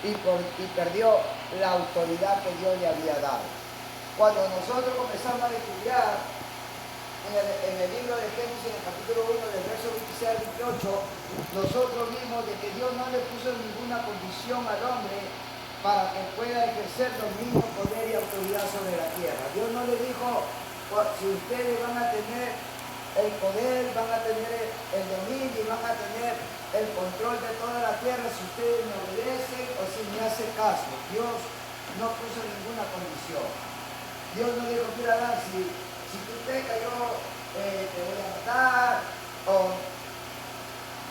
y perdió la autoridad que Dios le había dado. Cuando nosotros comenzamos a estudiar en el libro de Génesis, en el capítulo 1, del verso 26 al 28, nosotros vimos de que Dios no le puso ninguna condición al hombre para que pueda ejercer dominio, poder y autoridad sobre la tierra. Dios no le dijo, si ustedes van a tener el poder, van a tener el dominio y van a tener el control de toda la tierra si ustedes me obedecen o si me hacen caso. Dios no puso ninguna condición. Dios no dijo, mira, Adán, si tú pecas, yo te voy a matar o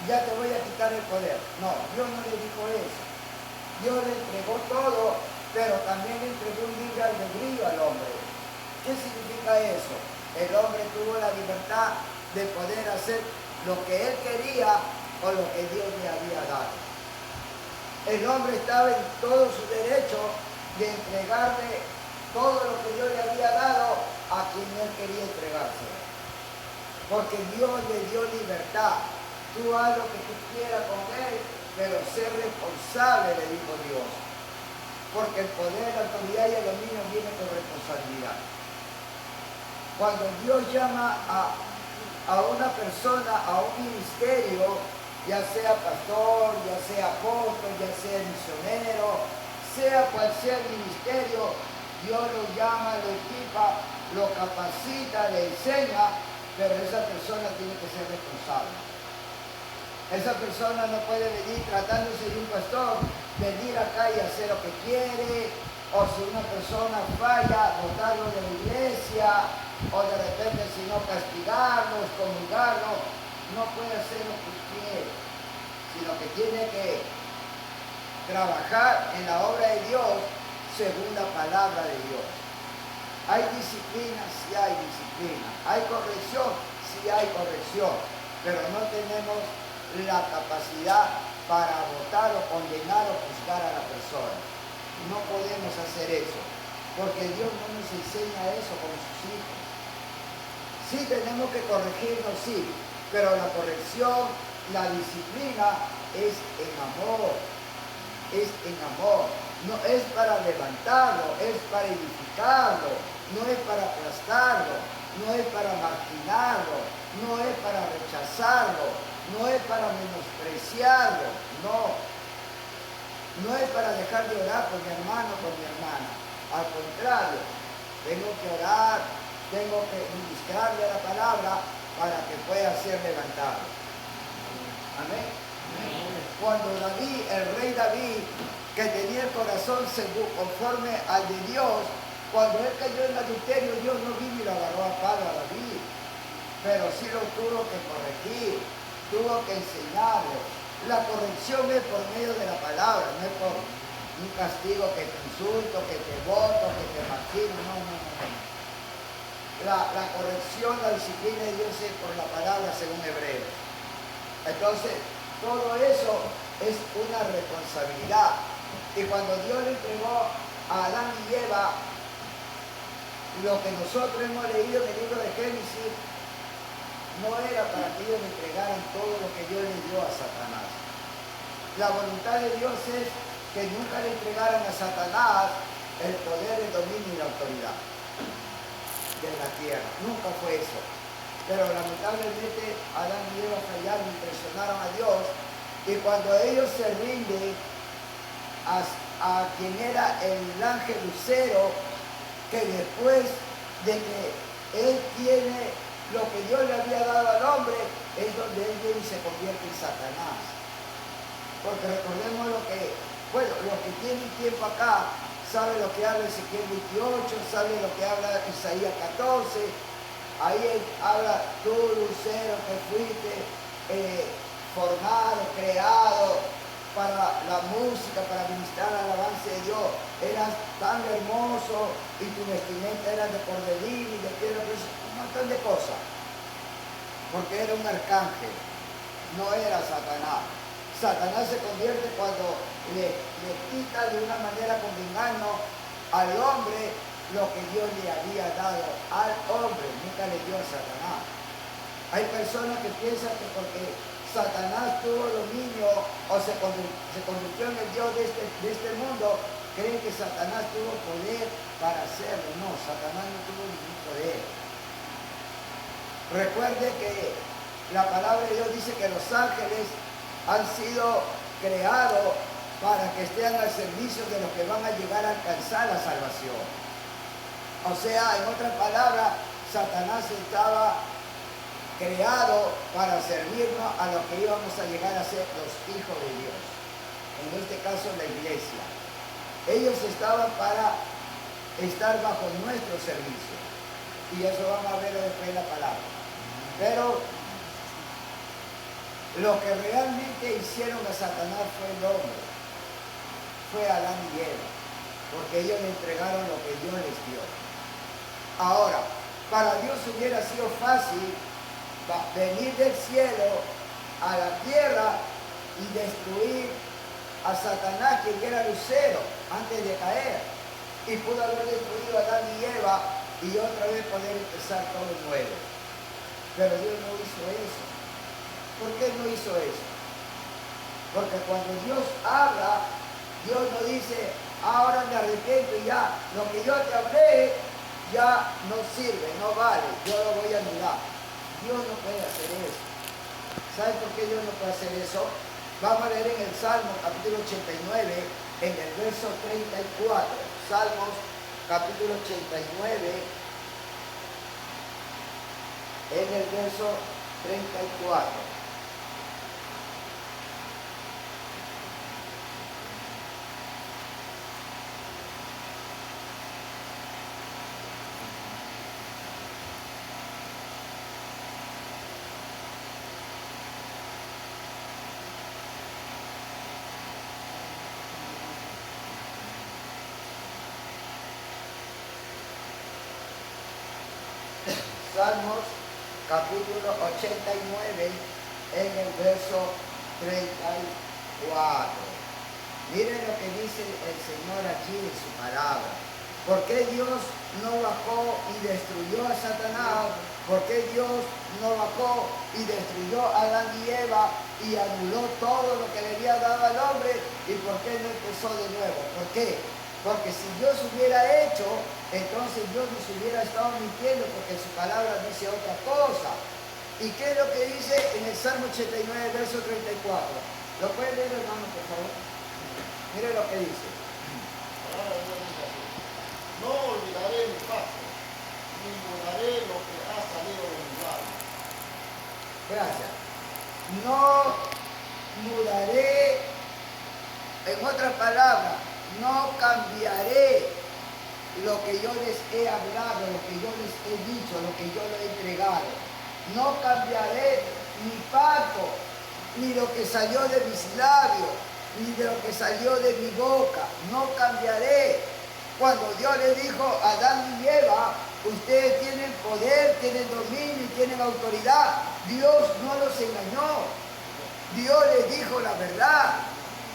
ya te voy a quitar el poder. No, Dios no le dijo eso. Dios le entregó todo, pero también le entregó un libre albedrío al hombre. ¿Qué significa eso? El hombre tuvo la libertad de poder hacer lo que él quería o lo que Dios le había dado. El hombre estaba en todo su derecho de entregarle todo lo que Dios le había dado a quien él quería entregarse. Porque Dios le dio libertad. Tú haz lo que tú quieras con él, pero sé responsable, le dijo Dios. Porque el poder, la autoridad y el dominio vienen con responsabilidad. Cuando Dios llama a una persona, a un ministerio, ya sea pastor, ya sea apóstol, ya sea misionero, sea cual sea el ministerio, Dios lo llama, lo equipa, lo capacita, le enseña, pero esa persona tiene que ser responsable. Esa persona no puede venir tratándose de un pastor, venir acá y hacer lo que quiere, o si una persona falla, botarlo de la iglesia, o de repente si no castigarlo, excomulgarlo, no puede hacer lo que quiere, sino que tiene que trabajar en la obra de Dios según la palabra de Dios. Hay disciplina, sí hay disciplina. Hay corrección, sí hay corrección, pero no tenemos la capacidad para votar o condenar o juzgar a la persona. No podemos hacer eso, porque Dios no nos enseña eso con sus hijos. Sí tenemos que corregirnos, sí, pero la corrección, la disciplina es en amor, es en amor. No es para levantarlo, es para edificarlo, no es para aplastarlo, no es para marginarlo, no es para rechazarlo, no es para menospreciarlo, no. No es para dejar de orar por mi hermano o por mi hermana. Al contrario, tengo que orar, tengo que ministrarle la palabra para que pueda ser levantado. Amén. Cuando David, el rey David, que tenía el corazón conforme al de Dios, cuando él cayó en adulterio, Dios no vino y lo agarró a palo a David, pero sí lo tuvo que corregir, tuvo que enseñarle. La corrección es por medio de la palabra, no es por un castigo que te insulto, que te voto, que te margino, no. La corrección, la disciplina de Dios es por la palabra según Hebreos. Entonces, todo eso es una responsabilidad. Y cuando Dios le entregó a Adán y Eva lo que nosotros hemos leído en el libro de Génesis, no era para que ellos le entregaran todo lo que Dios les dio a Satanás. La voluntad de Dios es que nunca le entregaran a Satanás el poder, el dominio y la autoridad de la tierra. Nunca fue eso. Pero lamentablemente Adán y Eva fallaron y traicionaron a Dios. Y cuando ellos se rinden a quien era el ángel lucero, que después de que él tiene lo que Dios le había dado al hombre, es donde él viene y se convierte en Satanás. Porque recordemos los que tienen tiempo acá, saben lo que habla Ezequiel 28, saben lo que habla Isaías 14, ahí habla tú, lucero, que fuiste formado, creado para la música, para ministrar la alabanza de Dios. Eras tan hermoso y tu vestimenta era de cordelín y de piedra preciosa, un montón de cosas. Porque era un arcángel, no era Satanás. Satanás se convierte cuando le quita de una manera con engaño al hombre lo que Dios le había dado al hombre, nunca le dio a Satanás. Hay personas que piensan que porque Satanás tuvo dominio o se convirtió en el Dios de este mundo, creen que Satanás tuvo poder para hacerlo. No, Satanás no tuvo ningún poder. Recuerde que la palabra de Dios dice que los ángeles han sido creados para que estén al servicio de los que van a llegar a alcanzar la salvación. O sea, en otras palabras, Satanás estaba creado para servirnos a los que íbamos a llegar a ser los hijos de Dios. En este caso, la iglesia. Ellos estaban para estar bajo nuestro servicio. Y eso vamos a verlo después en la palabra. Pero lo que realmente hicieron a Satanás fue el hombre. Fue Adán y Eva. Porque ellos le entregaron lo que Dios les dio. Ahora, para Dios hubiera sido fácil venir del cielo a la tierra y destruir a Satanás, quien era lucero, antes de caer. Y pudo haber destruido a Adán y Eva y otra vez poder empezar todo nuevo. Pero Dios no hizo eso. ¿Por qué no hizo eso? Porque cuando Dios habla, Dios no dice, ahora me arrepiento y ya, lo que yo te hablé ya no sirve, no vale, yo lo voy a anular. Dios no puede hacer eso. ¿Sabe por qué Dios no puede hacer eso? Vamos a leer en el Salmo capítulo 89, en el verso 34. Salmos capítulo 89, en el verso 34. Salmos capítulo 89 en el verso 34. Miren lo que dice el Señor aquí en su palabra. ¿Por qué Dios no bajó y destruyó a Satanás? ¿Por qué Dios no bajó y destruyó a Adán y Eva y anuló todo lo que le había dado al hombre? ¿Y por qué no empezó de nuevo? ¿Por qué? Porque si Dios hubiera hecho, entonces Dios nos hubiera estado mintiendo, porque su palabra dice otra cosa. ¿Y qué es lo que dice en el Salmo 89, verso 34? ¿Lo pueden leer, hermano, por favor? Mire lo que dice. No olvidaré mi pacto, ni mudaré lo que ha salido de mi labios. Gracias. No mudaré, en otras palabras, no cambiaré lo que yo les he hablado, lo que yo les he dicho, lo que yo les he entregado. No cambiaré mi pacto, ni lo que salió de mis labios, ni de lo que salió de mi boca. No cambiaré. Cuando Dios le dijo a Adán y Eva, ustedes tienen poder, tienen dominio y tienen autoridad, Dios no los engañó. Dios les dijo la verdad.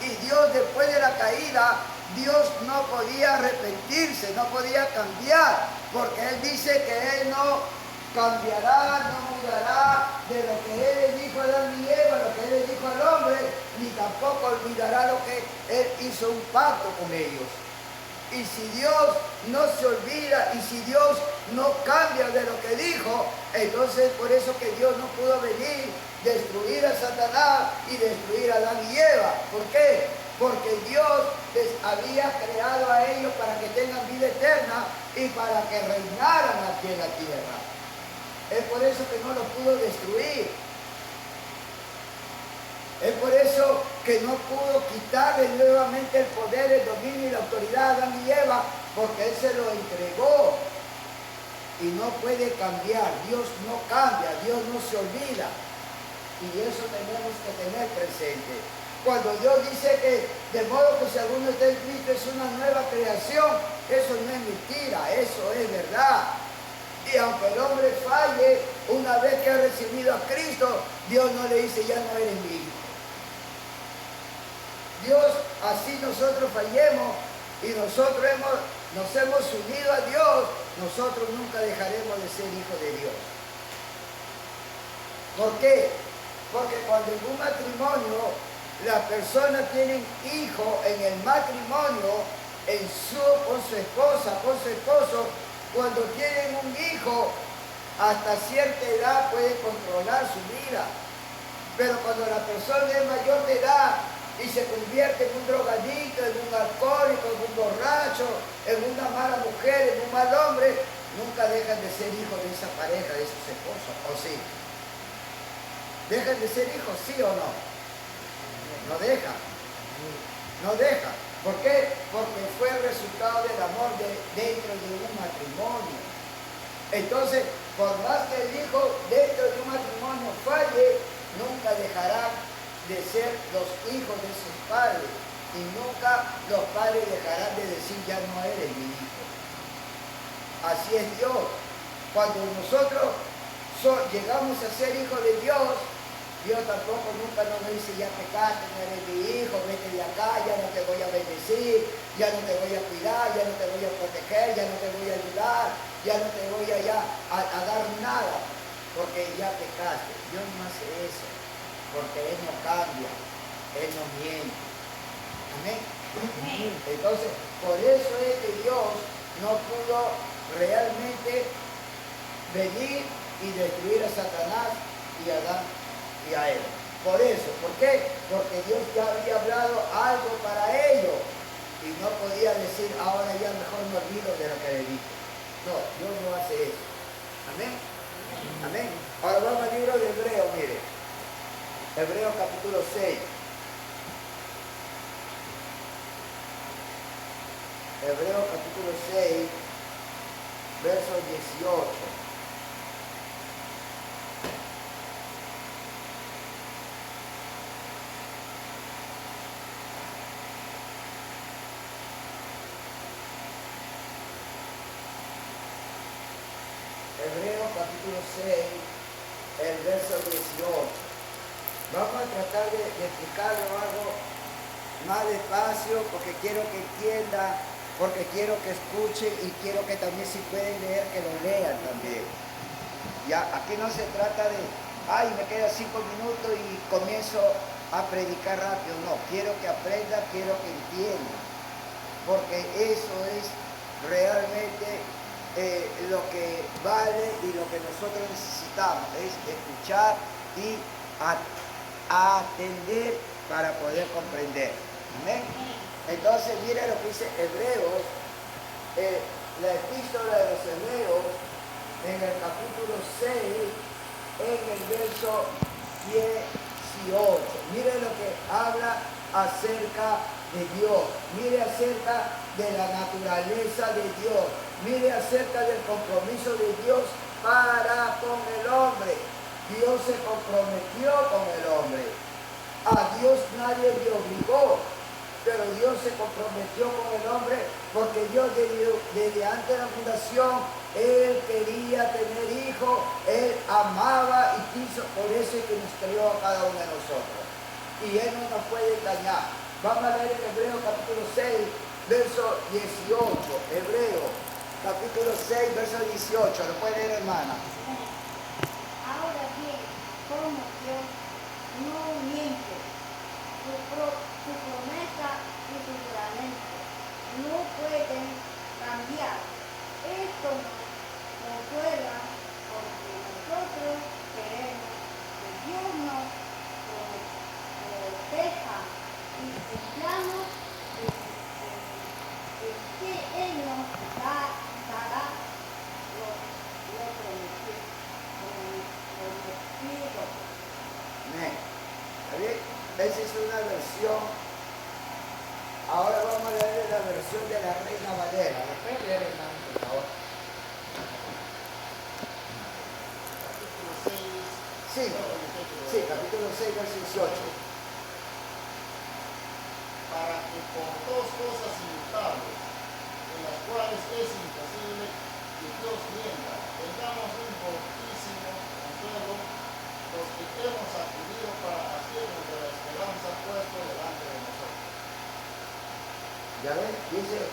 Y Dios, después de la caída, Dios no podía arrepentirse, no podía cambiar, porque Él dice que Él no cambiará, no mudará de lo que Él le dijo a Adán y Eva, lo que Él le dijo al hombre, ni tampoco olvidará lo que Él hizo un pacto con ellos. Y si Dios no se olvida y si Dios no cambia de lo que dijo, entonces por eso que Dios no pudo venir, destruir a Satanás y destruir a Adán y Eva. ¿Por qué? Porque Dios les había creado a ellos para que tengan vida eterna y para que reinaran aquí en la tierra. Es por eso que no los pudo destruir. Es por eso que no pudo quitarle nuevamente el poder, el dominio y la autoridad a Adán y Eva, porque Él se lo entregó. Y no puede cambiar. Dios no cambia, Dios no se olvida. Y eso tenemos que tener presente. Cuando Dios dice que de modo que si alguno está en Cristo es una nueva creación, eso no es mentira, eso es verdad. Y aunque el hombre falle, una vez que ha recibido a Cristo, Dios no le dice, ya no eres mi hijo. Dios, así nosotros fallemos y nosotros nos hemos unido a Dios, nosotros nunca dejaremos de ser hijos de Dios. ¿Por qué? Porque cuando en un matrimonio las personas tienen hijos en el matrimonio, con su esposa, con su esposo, cuando tienen un hijo, hasta cierta edad puede controlar su vida. Pero cuando la persona es mayor de edad y se convierte en un drogadicto, en un alcohólico, en un borracho, en una mala mujer, en un mal hombre, nunca dejan de ser hijos de esa pareja, de sus esposos, ¿o sí? ¿Dejan de ser hijos, sí o no? No dejan. No dejan. ¿Por qué? Porque fue el resultado del amor dentro de un matrimonio. Entonces, por más que el hijo dentro de un matrimonio falle, nunca dejarán de ser los hijos de sus padres. Y nunca los padres dejarán de decir, ya no eres mi hijo. Así es Dios. Cuando nosotros llegamos a ser hijos de Dios, Dios tampoco nunca nos dice, ya pecaste, no eres mi hijo, vete de acá, ya no te voy a bendecir, ya no te voy a cuidar, ya no te voy a proteger, ya no te voy a ayudar, ya no te voy a dar nada, porque ya pecaste. Dios no hace eso, porque Él no cambia, Él no miente. Amén. Entonces, por eso es que Dios no pudo realmente venir y destruir a Satanás y a Adán y a él. Por eso, ¿por qué? Porque Dios ya había hablado algo para ellos y no podía decir, ahora ya mejor me olvido de lo que le dije. No, Dios no hace eso. Amén. Amén. Ahora vamos al libro de Hebreo, mire. Hebreo capítulo 6. Hebreo capítulo 6, verso 18. Hebreo capítulo 6, el verso 18. Vamos a tratar de explicarlo algo más despacio porque quiero que entiendan, porque quiero que escuchen y quiero que también si pueden leer, que lo lean también. Ya, aquí no se trata de, ay, me quedan 5 minutos y comienzo a predicar rápido. No, quiero que aprendan, quiero que entiendan, porque eso es realmente lo que vale y lo que nosotros necesitamos, es escuchar y atender para poder comprender. ¿Amén? Entonces, mire lo que dice Hebreos, la epístola de los Hebreos, en el capítulo 6, en el verso 18. Mire lo que habla acerca de Dios, mire acerca de la naturaleza de Dios, mire acerca del compromiso de Dios para con el hombre. Dios se comprometió con el hombre. A Dios nadie le obligó, pero Dios se comprometió con el hombre porque Dios desde antes de la fundación, Él quería tener hijos, Él amaba y quiso, por eso es que nos creó a cada uno de nosotros. Y Él no nos puede engañar. Vamos a leer en Hebreo capítulo 6, verso 18. Hebreo capítulo 6, verso 18. ¿Lo puede leer, hermana? Ahora bien, como Dios no miente, su promesa y su juramento no pueden cambiar. Esto nos consuela porque nosotros queremos que Dios nos proteja y confiamos en que Él nos dará lo prometido. Amén. ¿Está bien? Esa es una versión. Ahora vamos a leer la versión de la Reina Valera. ¿La puede leer, hermano, por favor? Capítulo 6. Sí, sí, capítulo 6, verso 18. Para que por dos cosas inmutables, en las cuales es imposible que Dios mienta, tengamos un fortísimo consuelo los que hemos acudido para hacernos de la esperanza puesto delante de nosotros. ¿Ya ven? Dice,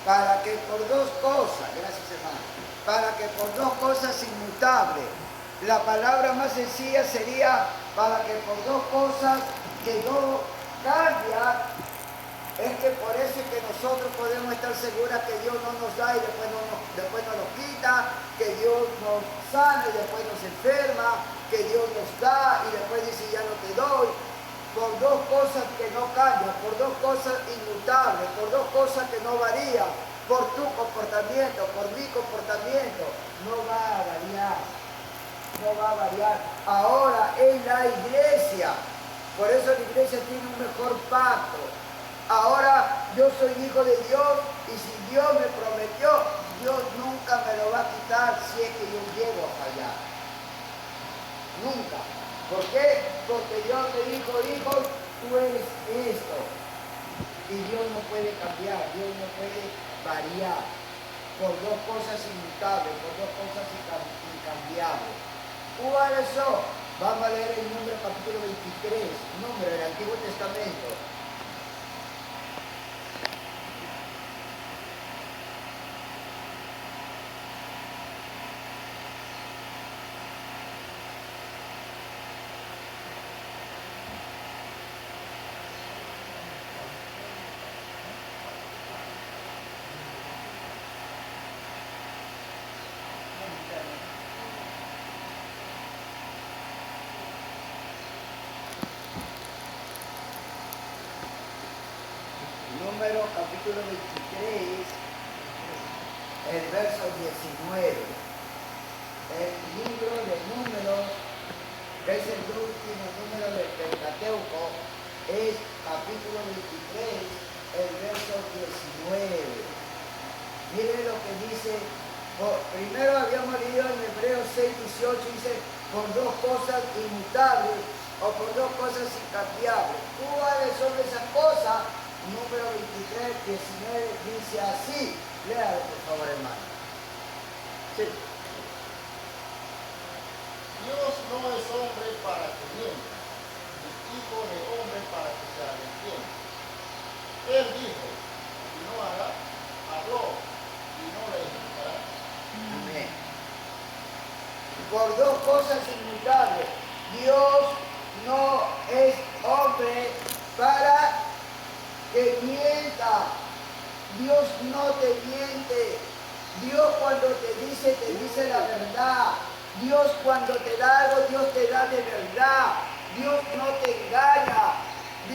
para que por dos cosas, gracias hermano, para que por dos cosas inmutables, la palabra más sencilla sería para que por dos cosas que no cambian, es que por eso es que nosotros podemos estar seguros que Dios no nos da y después no nos quita, que Dios nos sana y después nos enferma, que Dios nos da y después dice ya no te doy. Por dos cosas que no cambian, por dos cosas inmutables, por dos cosas que no varían, por tu comportamiento, por mi comportamiento, no va a variar, no va a variar. Ahora en la iglesia, por eso la iglesia tiene un mejor pacto. Ahora yo soy hijo de Dios y si Dios me prometió, Dios nunca me lo va a quitar si es que yo llego a fallar. Nunca. ¿Por qué? Porque Dios me dijo, hijo, tú eres esto. Y Dios no puede cambiar, Dios no puede variar por dos cosas inmutables, por dos cosas incambiables. ¿Cuáles son? Vamos a leer el Número capítulo 23, Número del Antiguo Testamento. Número capítulo 23, el verso 19. El libro de Números, que es el último número del Pentateuco, es capítulo 23, el verso 19. Miren lo que dice. Primero habíamos leído en Hebreos 6:18, dice, por dos cosas inmutables o por dos cosas incambiables. ¿Cuáles son esas cosas? Número 23, 19 dice así. Léalo, por favor, hermano. Sí. Dios no es hombre para que mienta, ni hijo de hombre para que se arrepienta. Él dijo, y no hará, habló, y no le ejecutará. Amén. Por dos cosas inmutables. Dios no es hombre para que mienta. Dios no te miente. Dios cuando te dice la verdad. Dios cuando te da algo, Dios te da de verdad. Dios no te engaña.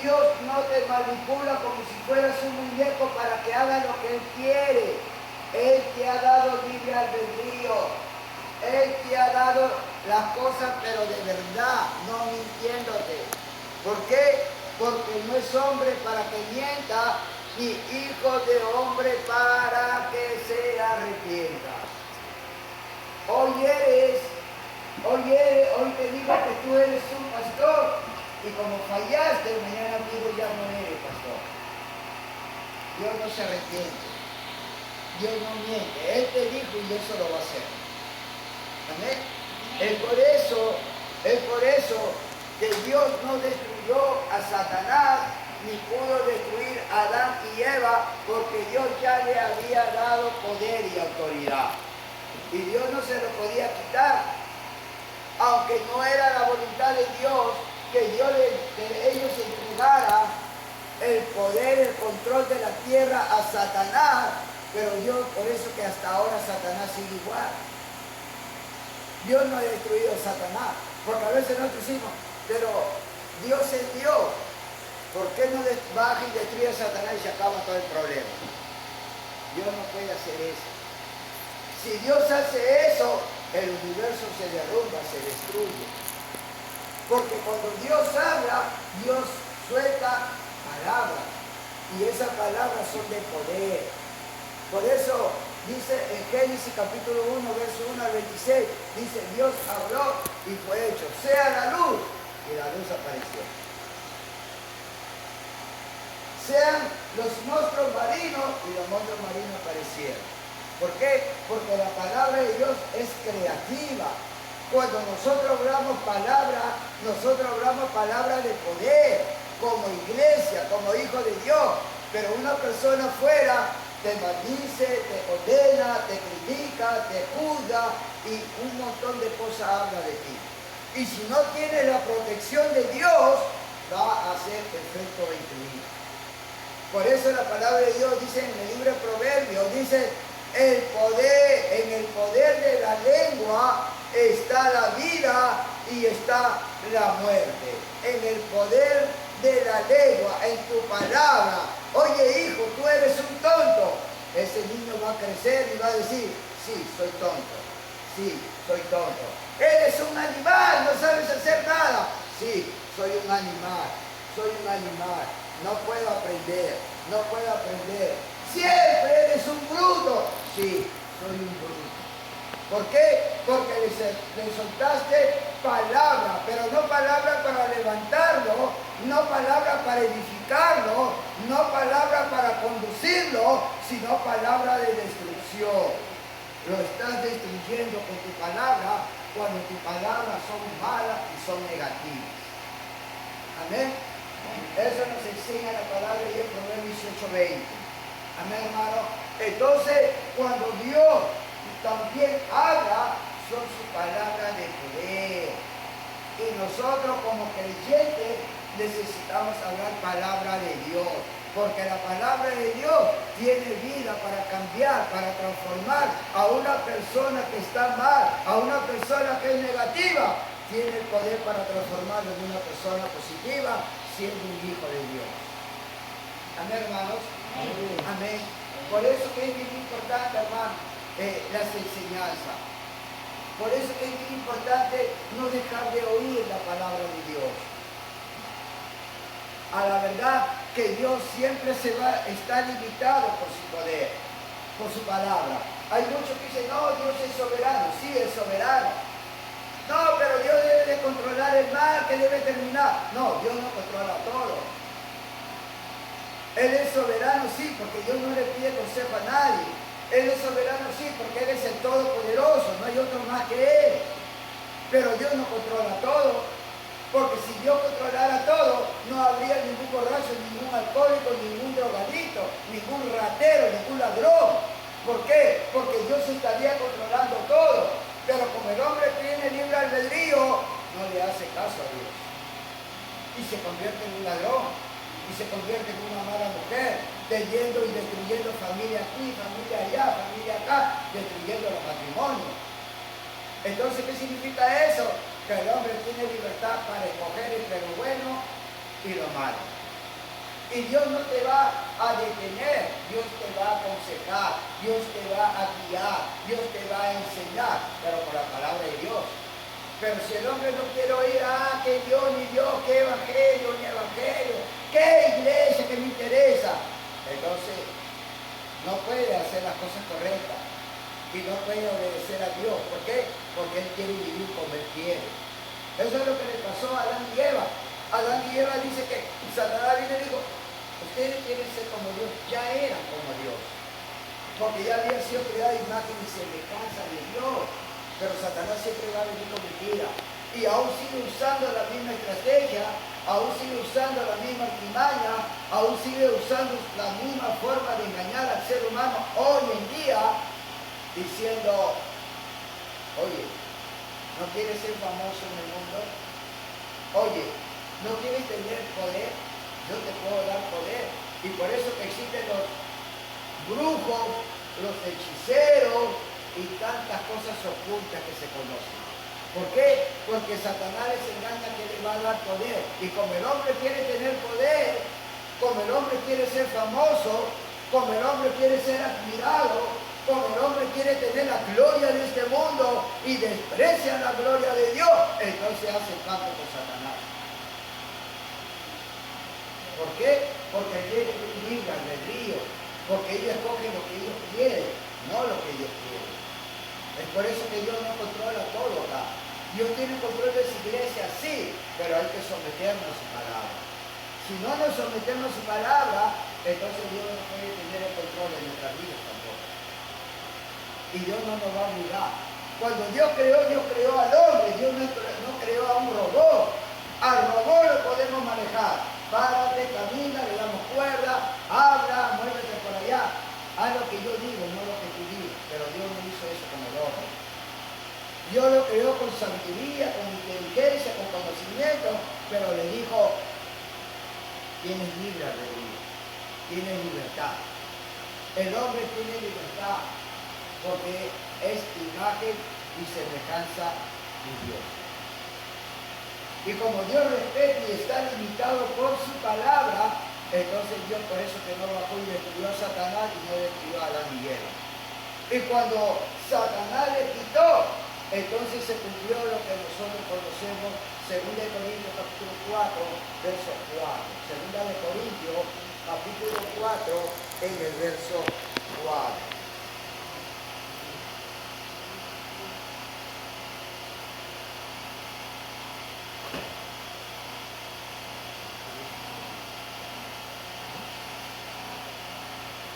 Dios no te manipula como si fueras un muñeco para que haga lo que Él quiere. Él te ha dado libre albedrío. Él te ha dado las cosas, pero de verdad, no mintiéndote. ¿Por qué? Porque no es hombre para que mienta, ni hijo de hombre para que se arrepienta. Hoy te digo que tú eres un pastor, y como fallaste, mañana digo ya no eres pastor. Dios no se arrepiente. Dios no miente. Él te dijo y eso lo va a hacer. Amén. Es por eso que Dios no destruyó a Satanás ni pudo destruir a Adán y Eva porque Dios ya le había dado poder y autoridad. Y Dios no se lo podía quitar. Aunque no era la voluntad de Dios que ellos entregara el poder, el control de la tierra a Satanás, pero Dios, por eso que hasta ahora Satanás sigue igual. Dios no ha destruido a Satanás, porque a veces nosotros decimos, pero Dios es Dios, ¿por qué no baja y destruye a Satanás y se acaba todo el problema? Dios no puede hacer eso. Si Dios hace eso, el universo se derrumba, se destruye. Porque cuando Dios habla, Dios suelta palabras. Y esas palabras son de poder. Por eso dice en Génesis capítulo 1, verso 1 al 26, dice, Dios habló y fue hecho. Sea la luz. Y la luz apareció. Sean los monstruos marinos y los monstruos marinos aparecieron. ¿Por qué? Porque la palabra de Dios es creativa. Cuando nosotros hablamos palabra de poder, como iglesia, como hijo de Dios. Pero una persona afuera te maldice, te condena, te critica, te juzga y un montón de cosas habla de ti. Y si no tienes la protección de Dios, va a hacer efecto en tu vida. Por eso la palabra de Dios dice en el libro de Proverbios, dice, en el poder de la lengua está la vida y está la muerte. En el poder de la lengua, en tu palabra. Oye, hijo, tú eres un tonto. Ese niño va a crecer y va a decir, sí, soy tonto. Sí, soy tonto. Eres un animal, no sabes hacer nada. Sí, soy un animal. Soy un animal. No puedo aprender. No puedo aprender. Siempre eres un bruto. Sí, soy un bruto. ¿Por qué? Porque le soltaste palabra, pero no palabra para levantarlo, no palabra para edificarlo, no palabra para conducirlo, sino palabra de destrucción. Lo estás destruyendo con tu palabra cuando tus palabras son malas y son negativas. Amén. Eso nos enseña la palabra y el Proverbio 18:20. Amén, hermano. Entonces, cuando Dios también habla, son sus palabras de poder. Y nosotros como creyentes necesitamos hablar palabra de Dios. Porque la palabra de Dios tiene vida para cambiar, para transformar a una persona que está mal, a una persona que es negativa. Tiene el poder para transformarlo en una persona positiva, siendo un hijo de Dios. Amén, hermanos. Amén. Amén. Por eso que es bien importante, hermano, las enseñanzas. Por eso que es bien importante no dejar de oír la palabra de Dios. A la verdad que Dios siempre está limitado por su poder, por su palabra. Hay muchos que dicen, no, Dios es soberano. Sí, es soberano. No, pero Dios debe de controlar el mal, que debe terminar. No, Dios no controla todo. Él es soberano, sí, porque Dios no le pide consejo a nadie. Él es soberano, sí, porque Él es el Todopoderoso, no hay otro más que Él. Pero Dios no controla todo, porque si Dios controlara todo, no habría ningún borracho, ningún alcohólico, ningún drogadito, ningún ratero, ningún ladrón. ¿Por qué? Porque Dios estaría controlando todo. Pero como el hombre tiene libre albedrío, no le hace caso a Dios. Y se convierte en un ladrón. Y se convierte en una mala mujer, teniendo y destruyendo familia aquí, familia allá, familia acá, destruyendo los matrimonios. Entonces, ¿qué significa eso? Que el hombre tiene libertad para escoger entre lo bueno y lo malo. Y Dios no te va a detener, Dios te va a aconsejar, Dios te va a guiar, Dios te va a enseñar, pero por la palabra de Dios. Pero si el hombre no quiere oír, que Dios ni Dios, qué evangelio ni evangelio, qué iglesia que me interesa, entonces no puede hacer las cosas correctas y no puede obedecer a Dios. ¿Por qué? Porque él quiere vivir como él quiere. Eso es lo que le pasó a Adán y Eva. Adán y Eva dice que Satanás vino y dijo, ustedes quieren ser como Dios, ya eran como Dios, porque ya había sido creada imagen y semejanza de Dios. Pero Satanás siempre va a venir con mentira. Y aún sigue usando la misma estrategia, aún sigue usando la misma artimaña, aún sigue usando la misma forma de engañar al ser humano hoy en día, diciendo, oye, ¿no quieres ser famoso en el mundo? Oye, ¿no quieres tener poder? Yo te puedo dar poder. Y por eso que existen los brujos, los hechiceros, y tantas cosas ocultas que se conocen. ¿Por qué? Porque Satanás les engaña que les va a dar poder. Y como el hombre quiere tener poder, como el hombre quiere ser famoso, como el hombre quiere ser admirado, como el hombre quiere tener la gloria de este mundo y desprecia la gloria de Dios, entonces hace pacto con Satanás. ¿Por qué? Porque tiene un libre albedrío, porque ellos escogen lo que ellos quieren, no lo que ellos quieren. Es por eso que Dios no controla todo acá. Dios tiene control de su iglesia, sí, pero hay que someternos a su palabra. Si no nos sometemos a su palabra, entonces Dios no puede tener el control de nuestras vidas tampoco. Y Dios no nos va a obligar. Cuando Dios creó al hombre, Dios no creó a un robot. Al robot lo podemos manejar. Párate, camina, le damos cuerda, habla, muévete por allá. Haz lo que yo digo, no lo que tú digas. Pero Dios no hizo eso con el hombre. Dios lo creó con sabiduría, con inteligencia, con conocimiento, pero le dijo, tienes libre albedrío, tienes libertad. El hombre tiene libertad porque es imagen y semejanza de Dios. Y como Dios respeta y está limitado por su palabra, entonces Dios por eso que no bajó y destruyó a Satanás y no destruyó a Adán y Eva. Y cuando Satanás le quitó, entonces se cumplió lo que nosotros conocemos, 2 Corintios capítulo 4, verso 4. 2 Corintios capítulo 4, en el verso 4.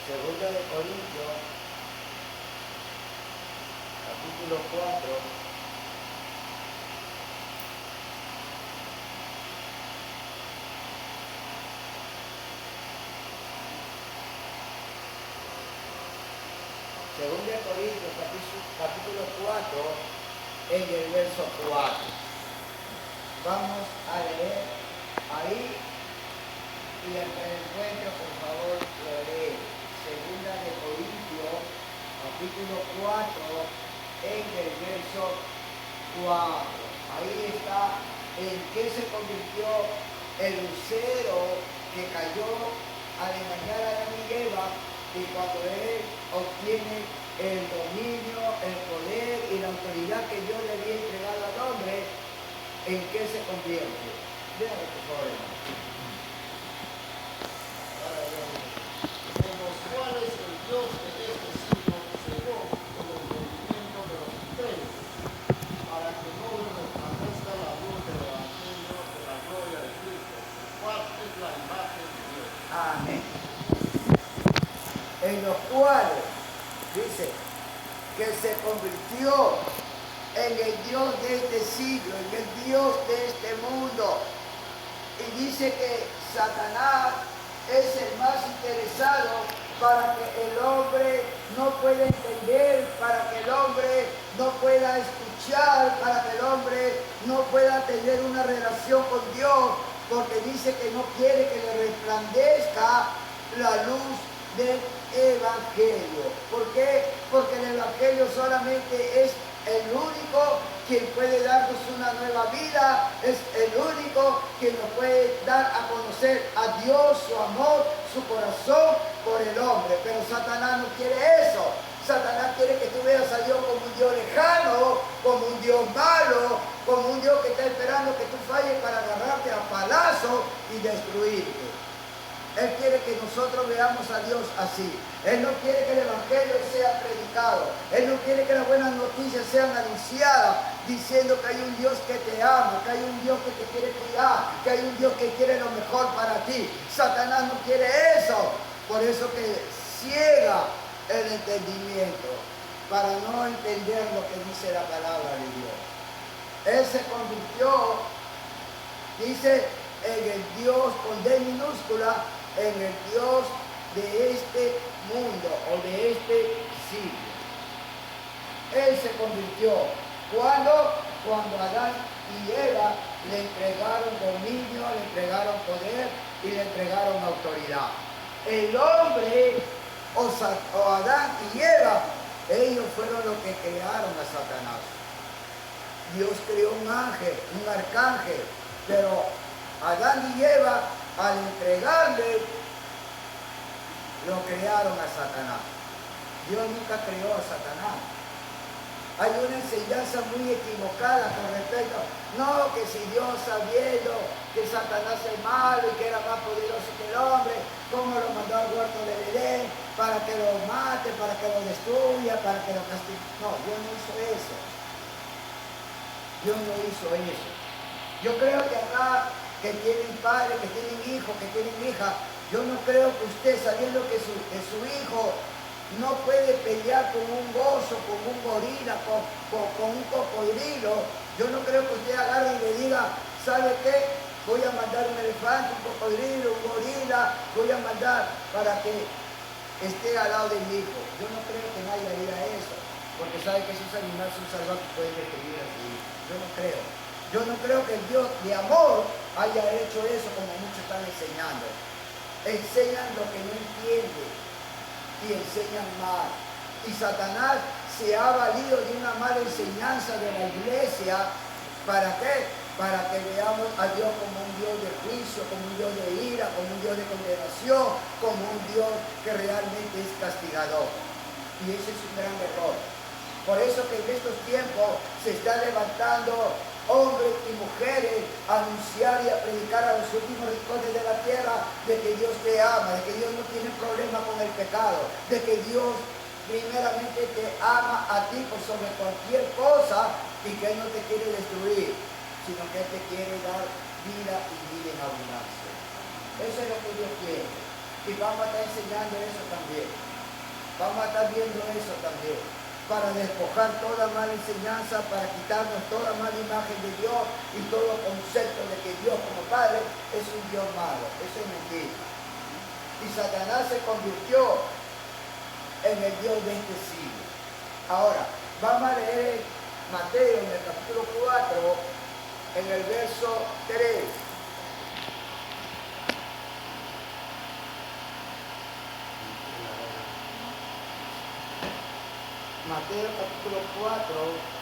Segunda de Corintios, capítulo 4, Segunda de Corintios, capítulo 4, en el verso 4. Vamos a leer ahí y al que encuentre, por favor, lo lee. Segunda de Corintios, capítulo 4, en el verso 4. Ahí está en qué se convirtió el lucero que cayó al engañar a Adán y Eva, y cuando él obtiene el dominio, el poder y la autoridad que Dios le había entregado al hombre, ¿en qué se convierte? Déjame, por favor, hermano. En los cuales el Dios de este siglo cegó el entendimiento de los imperios, para que no les resplandezca la luz del evangelio de la gloria de Cristo, el cual es la imagen de Dios. Amén. En los cuales, dice, que se convirtió en el Dios de este siglo, en el Dios de este mundo. Y dice que Satanás es el más interesado para que el hombre no pueda entender, para que el hombre no pueda escuchar, para que el hombre no pueda tener una relación con Dios, porque dice que no quiere que le resplandezca la luz del Evangelio. ¿Por qué? Porque el Evangelio solamente es el único quien puede darnos una nueva vida, es el único quien nos puede dar a conocer a Dios, su amor, su corazón por el hombre. Pero Satanás no quiere eso. Satanás quiere que tú veas a Dios como un Dios lejano, como un Dios malo, como un Dios que está esperando que tú falles para agarrarte a palazos y destruirte. Él quiere que nosotros veamos a Dios así. Él no quiere que el Evangelio sea predicado. Él no quiere que las buenas noticias sean anunciadas diciendo que hay un Dios que te ama, que hay un Dios que te quiere cuidar, que hay un Dios que quiere lo mejor para ti. Satanás no quiere eso. Por eso que ciega el entendimiento, para no entender lo que dice la palabra de Dios. Él se convirtió, dice, en el Dios con D minúscula, en el Dios de este mundo o de este siglo. Él se convirtió. ¿Cuándo? Cuando Adán y Eva le entregaron dominio, le entregaron poder y le entregaron autoridad. El hombre o Adán y Eva, ellos fueron los que crearon a Satanás. Dios creó un ángel, un arcángel, pero Adán y Eva, al entregarle, lo crearon a Satanás. Dios nunca creó a Satanás. Hay una enseñanza muy equivocada con respecto, no, que si Dios sabiendo que Satanás es malo y que era más poderoso que el hombre, ¿cómo lo mandó al huerto del Edén? Para que lo mate, para que lo destruya, para que lo castigue. No, Dios no hizo eso. Dios no hizo eso. Yo creo que acá, que tienen padres, que tienen hijos, que tienen hijas, yo no creo que usted, sabiendo que su hijo no puede pelear con un oso, con un gorila, con un cocodrilo, yo no creo que usted agarre y le diga, ¿sabe qué? Voy a mandar un elefante, un cocodrilo, un gorila, voy a mandar para que esté al lado de mi hijo. Yo no creo que nadie haría eso. porque sabe que esos animales son salvajes, pueden destruir a su hijo. Yo no creo. Yo no creo que Dios de amor haya hecho eso como muchos están enseñando. Enseñan lo que no entienden y enseñan mal. Y Satanás se ha valido de una mala enseñanza de la iglesia. ¿Para qué? Para que veamos a Dios como un Dios de juicio, como un Dios de ira, como un Dios de condenación, como un Dios que realmente es castigador. Y ese es un gran error. Por eso que en estos tiempos se está levantando hombres y mujeres a anunciar y a predicar a los últimos rincones de la tierra de que Dios te ama, de que Dios no tiene problema con el pecado, de que Dios primeramente te ama a ti por sobre cualquier cosa y que Él no te quiere destruir, sino que Él te quiere dar vida y vida en abundancia. Eso es lo que Dios quiere. Y vamos a estar enseñando eso también. Vamos a estar viendo eso también. Para despojar toda mala enseñanza, para quitarnos toda mala imagen de Dios y todo concepto de que Dios como Padre es un Dios malo. Eso es mentira. Y Satanás se convirtió en el Dios de este siglo. Ahora, vamos a leer Mateo en el capítulo 4, en el verso 3. Mateo capítulo 4,